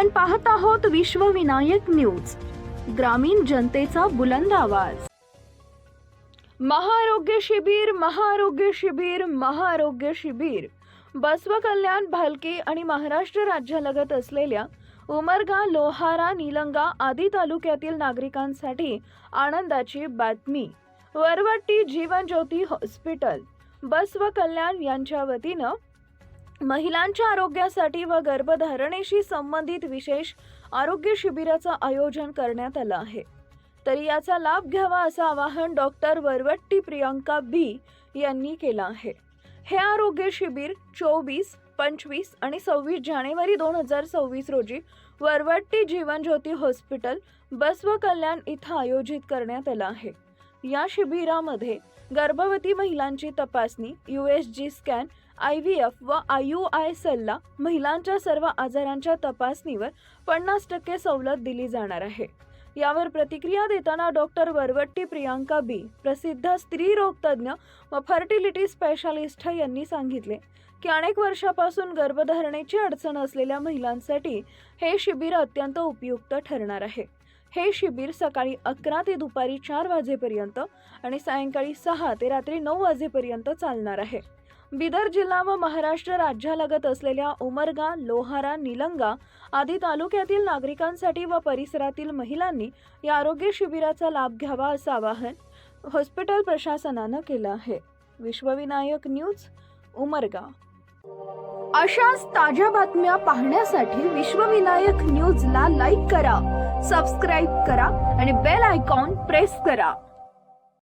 आपण पाहत आहोत विश्वविनायक न्यूज, ग्रामीण जनतेचा बुलंद आवाज। महाआरोग्य शिबिर, महाआरोग्य शिबिर, महाआरोग्य शिबिर। बसव कल्याण, भालकी आणि महाराष्ट्र राज्यालगत असलेल्या उमरगा, लोहारा, निलंगा आदी तालुक्यातील नागरिकांसाठी आनंदाची बातमी। वरवट्टी जीवन ज्योती हॉस्पिटल, बसव कल्याण यांच्या वतीनं महिलांच्या आरोग्यासाठी व गर्भधारणेशी संबंधित विशेष आरोग्य शिबिराचं आयोजन करण्यात आलं आहे। तरी याचा लाभ घ्यावा असं आवाहन डॉक्टर वरवट्टी प्रियांका बी यांनी केलं आहे। हे आरोग्य शिबिर 24, 25 आणि 26 जानेवारी 2026 रोजी वरवट्टी जीवन ज्योती हॉस्पिटल, बसव कल्याण इथं आयोजित करण्यात आलं आहे। या शिबिरामध्ये गर्भवती महिलांची तपासणी, USG स्कॅन, IVF व IUI सल्ला, महिलांच्या सर्व आजारांच्या तपासणीवर 50% सवलत दिली जाणार आहे। यावर प्रतिक्रिया देताना डॉक्टर वरवट्टी प्रियांका बी, प्रसिद्ध स्त्रीरोग तज्ञ व फर्टिलिटी स्पेशालिस्ट यांनी सांगितले की अनेक वर्षापासून गर्भधारणेची अडचण असलेल्या महिलांसाठी हे शिबिर अत्यंत उपयुक्त ठरणार आहे। हे शिबिर सकाळी 11 ते दुपारी 4 वाजेपर्यंत आणि सायंकाळी 6 ते रात्री 9 वाजेपर्यंत चालणार आहे। बिदर जिल्हा व महाराष्ट्र राज्यालगत असलेल्या उमरगा, लोहारा, निलंगा आदी तालुक्यातील नागरिकांसाठी व परिसरातील महिलांनी या आरोग्य शिबिराचा लाभ घ्यावा असं आवाहन हॉस्पिटल प्रशासनानं केलं आहे। विश्वविनायक न्यूज, उमरगा। अशाच ताज्या बातम्या पाहण्यासाठी विश्वविनायक न्यूजला लाईक करा, सबस्क्राइब करा आणि बेल आयकॉन प्रेस करा।